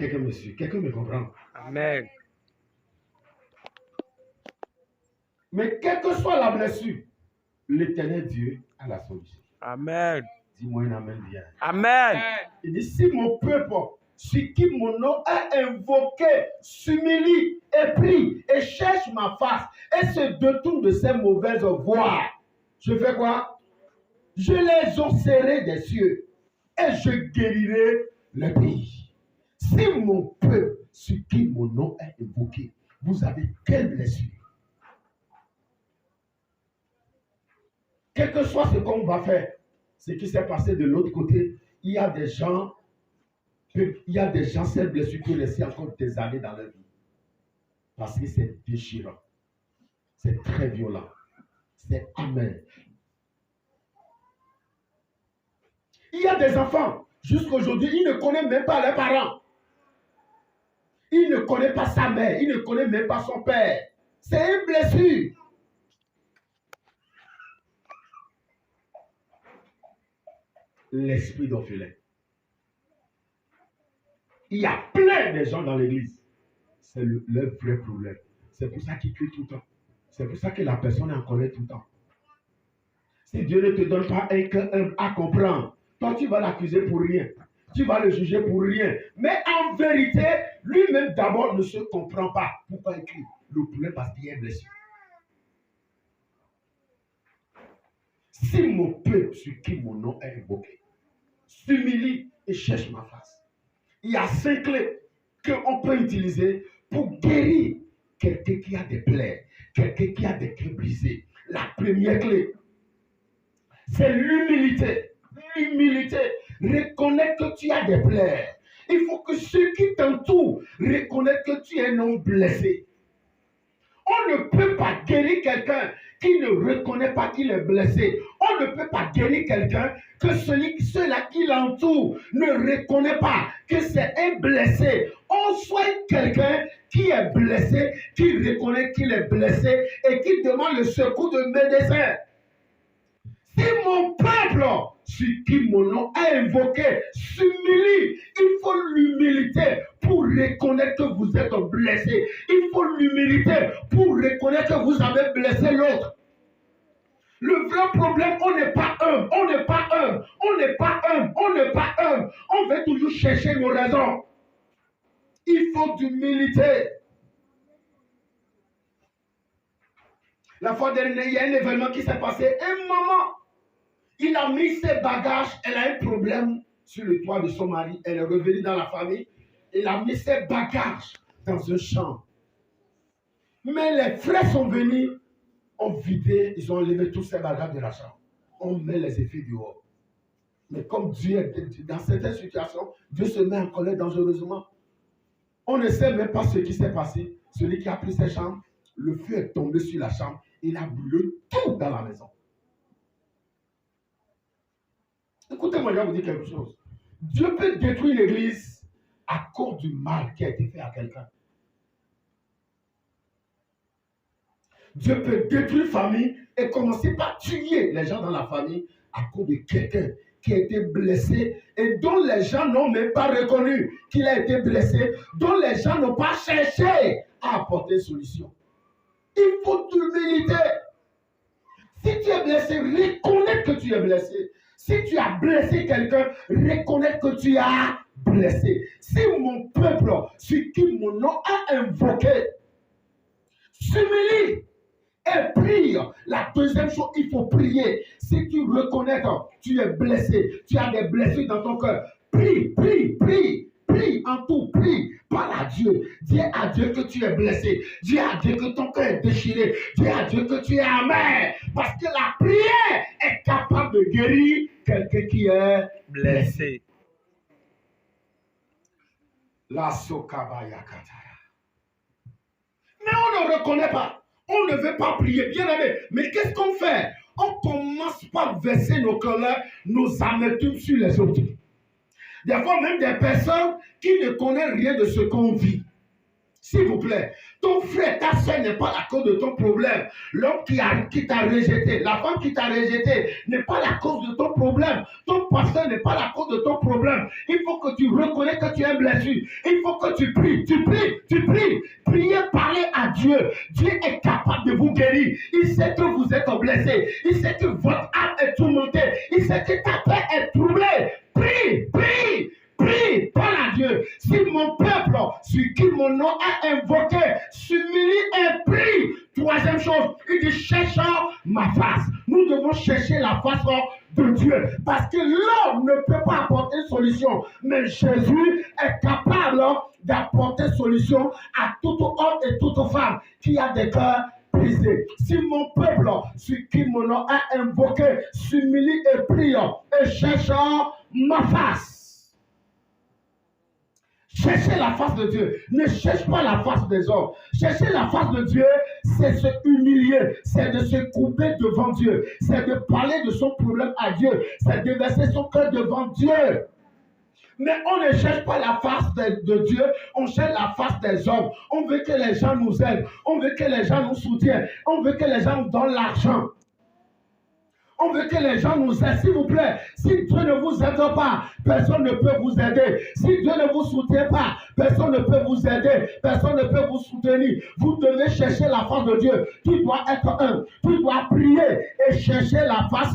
quelqu'un me suit, quelqu'un me comprend. Amen. Mais quelle que soit la blessure, l'Éternel Dieu a la solution. Amen. Dis-moi un amen bien. Amen. Il dit, si mon peuple, sur qui mon nom est invoqué, s'humilie et prie et cherche ma face et se détourne de ses mauvaises voies, je fais quoi? Je les exaucerai des cieux et je guérirai le pays. Si mon peuple, sur qui mon nom est invoqué, vous avez quelle blessure? Quel que soit ce qu'on va faire, ce qui s'est passé de l'autre côté, il y a des gens, cette blessure qui restent encore des années dans leur vie. Parce que c'est déchirant. C'est très violent. C'est amer. Il y a des enfants, jusqu'à aujourd'hui, ils ne connaissent même pas leurs parents. Ils ne connaissent pas sa mère, ils ne connaissent même pas son père. C'est une blessure. L'esprit d'orphelin. Il y a plein de gens dans l'église. C'est leur vrai problème. C'est pour ça qu'ils crient tout le temps. C'est pour ça que la personne est en colère tout le temps. Si Dieu ne te donne pas un cœur à comprendre, toi tu vas l'accuser pour rien. Tu vas le juger pour rien. Mais en vérité, lui-même d'abord ne se comprend pas. Pourquoi il crie? Le problème parce qu'il est blessé. Si mon peuple sur qui mon nom est invoqué s'humilie et cherche ma face, il y a 5 clés qu'on peut utiliser pour guérir quelqu'un qui a des plaies, quelqu'un qui a des cœurs brisés. La première clé, c'est l'humilité. L'humilité. Reconnaître que tu as des plaies. Il faut que ceux qui t'entourent reconnaissent que tu es un homme blessé. On ne peut pas guérir quelqu'un qui ne reconnaît pas qu'il est blessé. On ne peut pas guérir quelqu'un que ceux-là qui l'entourent ne reconnaît pas que c'est un blessé. On souhaite quelqu'un qui est blessé, qui reconnaît qu'il est blessé et qui demande le secours de médecin. Si mon peuple, sur qui mon nom est invoqué, s'humilie, il faut l'humilité pour reconnaître que vous êtes blessé. Il faut l'humilité pour reconnaître que vous avez blessé l'autre. Le vrai problème, on n'est pas humble, on n'est pas humble, on n'est pas humble, on n'est pas humble. On veut toujours chercher nos raisons. Il faut d'humilité. La fois dernière, il y a un événement qui s'est passé. Un moment, il a mis ses bagages, elle a un problème sur le toit de son mari. Elle est revenue dans la famille. Il a mis ses bagages dans un champ. Mais les frères sont venus, ont vidé, ils ont enlevé tous ses bagages de la chambre. On met les effets dehors. Mais comme Dieu est dans certaines situations, Dieu se met en colère dangereusement. On ne sait même pas ce qui s'est passé. Celui qui a pris ses chambres, le feu est tombé sur la chambre. Il a brûlé tout dans la maison. Écoutez-moi, je vais vous dire quelque chose. Dieu peut détruire l'église à cause du mal qui a été fait à quelqu'un. Dieu peut détruire la famille et commencer par tuer les gens dans la famille à cause de quelqu'un qui a été blessé et dont les gens n'ont même pas reconnu qu'il a été blessé, dont les gens n'ont pas cherché à apporter une solution. Il faut de l'humilité. Si tu es blessé, reconnais que tu es blessé. Si tu as blessé quelqu'un, reconnais que tu as blessé. Si mon peuple, sur qui mon nom a invoqué, s'humilie et prie. La deuxième chose, il faut prier. Si tu reconnais que tu es blessé, tu as des blessures dans ton cœur, prie, prie, prie. Prie en tout, prie, parle à Dieu. Dis à Dieu que tu es blessé. Dis à Dieu que ton cœur est déchiré. Dis à Dieu que tu es amer. Parce que la prière est capable de guérir quelqu'un qui est blessé. La sokabaya kataya. Mais on ne reconnaît pas. On ne veut pas prier, bien aimé. Mais qu'est-ce qu'on fait? On commence par verser nos colères, nos amertumes sur les autres. Des fois même des personnes qui ne connaissent rien de ce qu'on vit. S'il vous plaît, ton frère, ta soeur n'est pas la cause de ton problème. L'homme qui t'a rejeté, la femme qui t'a rejeté n'est pas la cause de ton problème. Ton pasteur n'est pas la cause de ton problème. Il faut que tu reconnaisses que tu es blessé. Il faut que tu pries, tu pries, tu pries. Priez, parlez à Dieu. Dieu est capable de vous guérir. Il sait que vous êtes blessé. Il sait que votre âme est tourmentée. Il sait que ta paix est troublée. Prie, prie. Prie, parle à Dieu. Si mon peuple, sur qui mon nom est invoqué, s'humilie et prie. Troisième chose, il dit cherchons ma face. Nous devons chercher la face de Dieu. Parce que l'homme ne peut pas apporter solution. Mais Jésus est capable d'apporter solution à tout homme et toute femme qui a des cœurs brisés. Si mon peuple, sur qui mon nom est invoqué, s'humilie et prie et cherchons ma face. Cherchez la face de Dieu. Ne cherche pas la face des hommes. Chercher la face de Dieu, c'est se humilier, c'est de se couper devant Dieu, c'est de parler de son problème à Dieu, c'est de verser son cœur devant Dieu. Mais on ne cherche pas la face de Dieu, on cherche la face des hommes. On veut que les gens nous aident, on veut que les gens nous soutiennent, on veut que les gens nous donnent l'argent. On veut que les gens nous aident, s'il vous plaît. Si Dieu ne vous aide pas, personne ne peut vous aider. Si Dieu ne vous soutient pas, personne ne peut vous aider. Personne ne peut vous soutenir. Vous devez chercher la face de Dieu. Tu dois être un. Tu dois prier et chercher la face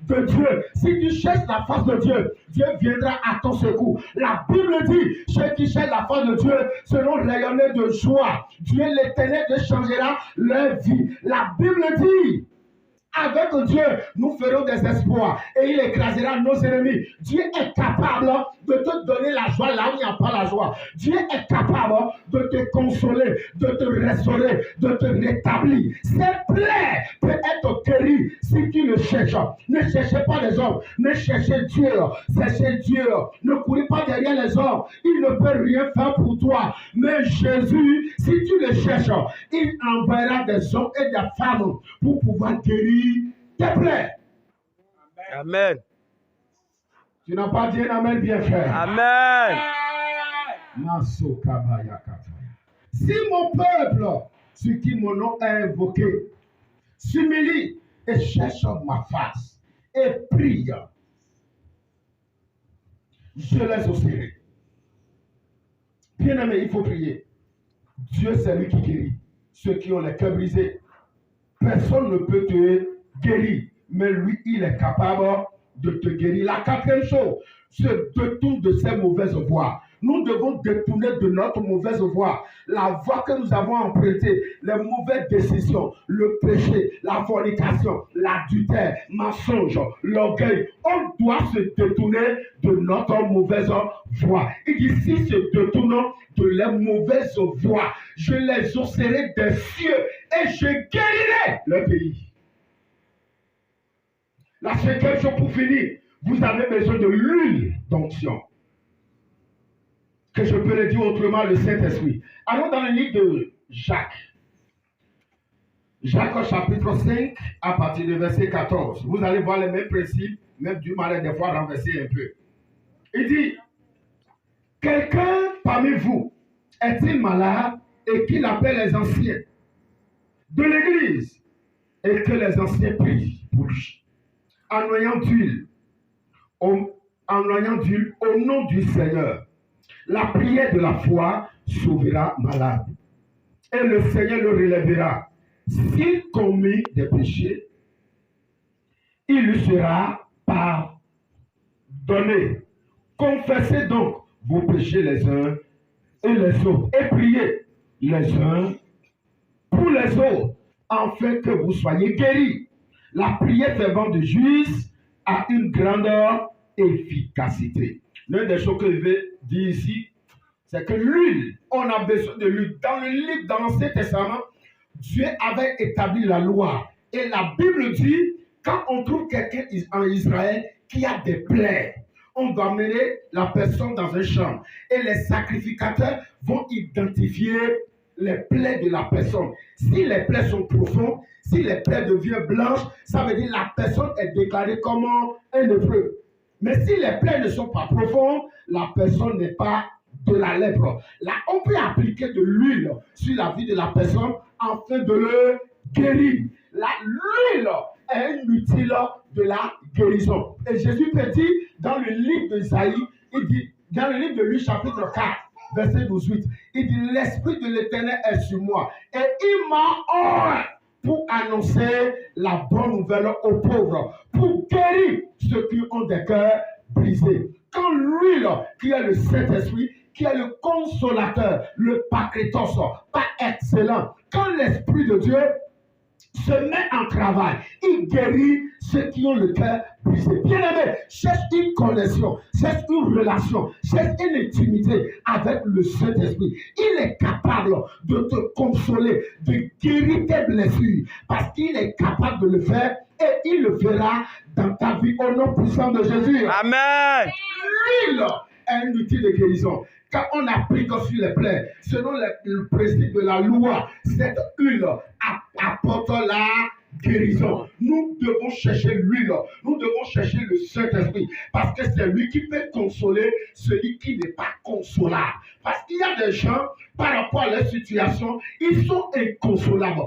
de Dieu. Si tu cherches la face de Dieu, Dieu viendra à ton secours. La Bible dit, ceux qui cherchent la face de Dieu seront rayonnés de joie. Dieu l'Éternel changera leur vie. La Bible dit, avec Dieu, nous ferons des espoirs et il écrasera nos ennemis. Dieu est capable de te donner la joie là où il n'y a pas la joie. Dieu est capable de te consoler, de te restaurer, de te rétablir. Ses plaies peuvent être guéries si tu le cherches. Ne cherchez pas les hommes, mais cherchez Dieu. Cherchez Dieu. Ne courez pas derrière les hommes. Il ne peut rien faire pour toi. Mais Jésus, si tu le cherches, il enverra des hommes et des femmes pour pouvoir guérir tes plaies. Amen. Tu n'as pas dit un amen bien fait. Amen. Si mon peuple, sur qui mon nom est invoqué, s'humilie et cherche ma face et prie, je les exaucerai. Bien aimé, il faut prier. Dieu, c'est lui qui guérit. Ceux qui ont les cœurs brisés, personne ne peut te guérir, mais lui, il est capable de te guérir. La quatrième chose, se détourne de ces mauvaises voies. Nous devons détourner de notre mauvaise voie. La voie que nous avons empruntée, les mauvaises décisions, le péché, la fornication, l'adultère, mensonge, l'orgueil. On doit se détourner de notre mauvaise voie. Il dit, si se détournons de les mauvaises voies, je les exaucerai des cieux et je guérirai le pays. La cinquième chose pour finir, vous avez besoin de l'huile d'onction. Que je peux le dire autrement, le Saint-Esprit. Allons dans le livre de Jacques. Jacques au chapitre 5, à partir du verset 14. Vous allez voir les mêmes principes, même du mal des fois renverser un peu. Il dit, quelqu'un parmi vous est-il malade et qu'il appelle les anciens de l'église et que les anciens prient pour lui, en noyant d'huile au nom du Seigneur. La prière de la foi sauvera malade. Et le Seigneur le relèvera. S'il commet des péchés, il lui sera pardonné. Confessez donc vos péchés les uns et les autres. Et priez les uns pour les autres, afin que vous soyez guéris. La prière fervente du juste a une grande efficacité. L'une des choses que je vais dire ici, c'est que l'huile, on a besoin de l'huile. Dans le livre, dans l'Ancien Testament, Dieu avait établi la loi. Et la Bible dit, quand on trouve quelqu'un en Israël qui a des plaies, on doit mener la personne dans un champ. Et les sacrificateurs vont identifier les plaies de la personne. Si les plaies sont profondes, si les plaies deviennent blanches, ça veut dire que la personne est déclarée comme un lépreux. Mais si les plaies ne sont pas profondes, la personne n'est pas de la lèpre. Là, on peut appliquer de l'huile sur la vie de la personne afin de le guérir. Là, l'huile est un outil de la guérison. Et Jésus peut dire dans le livre d'Isaïe, il dit, dans le livre de lui, chapitre 4, verset 18, il dit, l'Esprit de l'Éternel est sur moi et il m'a envoyé pour annoncer la bonne nouvelle aux pauvres, pour guérir ceux qui ont des cœurs brisés. Quand l'huile, qui est le Saint-Esprit, qui est le consolateur, le Paraclétos, pas excellent, quand l'Esprit de Dieu se met en travail, il guérit ceux qui ont le cœur brisé. Bien-aimé, cherche une connexion, cherche une relation, cherche une intimité avec le Saint-Esprit. Il est capable de te consoler, de guérir tes blessures, parce qu'il est capable de le faire et il le fera dans ta vie au nom puissant de Jésus. Amen. L'huile est un outil de guérison. Quand on applique sur les plaies, selon le principe de la loi, cette huile apporte la guérison. Nous devons chercher l'huile, nous devons chercher le Saint-Esprit, parce que c'est lui qui peut consoler celui qui n'est pas consolable. Parce qu'il y a des gens, par rapport à leur situation, ils sont inconsolables.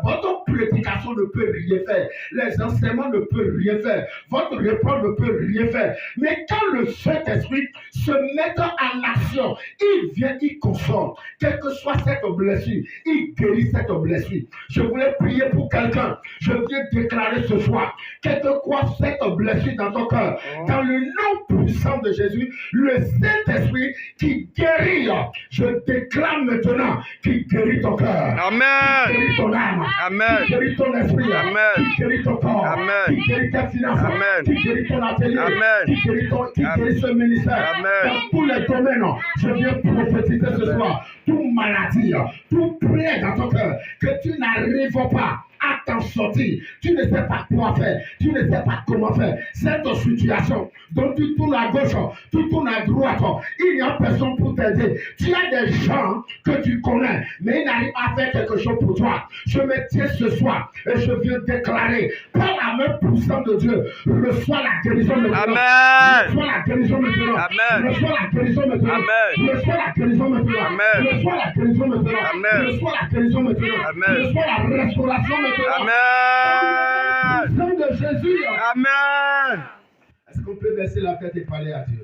Votre prédication ne peut rien faire. Les enseignements ne peuvent rien faire. Votre réponse ne peut rien faire. Mais quand le Saint-Esprit se met en action, il vient, il console. Quelle que soit cette blessure, il guérit cette blessure. Je voulais prier pour quelqu'un. Je viens déclarer ce soir, quelle que soit cette blessure dans ton cœur, dans le nom puissant de Jésus, le Saint-Esprit qui guérit, je déclare maintenant qu'il guérit ton cœur. Amen. Qui guérit ton âme. Amen. Qui guérit ton esprit. Amen. Qui guérit ton corps. Amen. Qui guérit tes finances. Amen. Qui guérit ton atelier. Amen. Qui guérit ce ministère. Amen. Dans tous les domaines, je viens prophétiser ce soir. Toute maladie, tout plaie dans ton cœur, que tu n'arrives pas à t'en sortir. Tu ne sais pas quoi faire. Tu ne sais pas comment faire. Cette situation dont tu tournes à gauche, tu tournes à droite, il n'y a personne pour t'aider. Tu as des gens que tu connais, mais ils n'arrivent pas à faire quelque chose pour toi. Je me tiens ce soir et je viens déclarer par la main puissante de Dieu, reçois la guérison maintenant. Amen. Reçois la guérison maintenant. Amen. Reçois la guérison maintenant. Amen. Reçois la guérison maintenant. Amen. Reçois la guérison maintenant. Amen. Reçois la guérison maintenant. Amen. Reçois la restauration maintenant. Amen. Au nom de Jésus. Amen. Est-ce qu'on peut baisser la tête et parler à Dieu?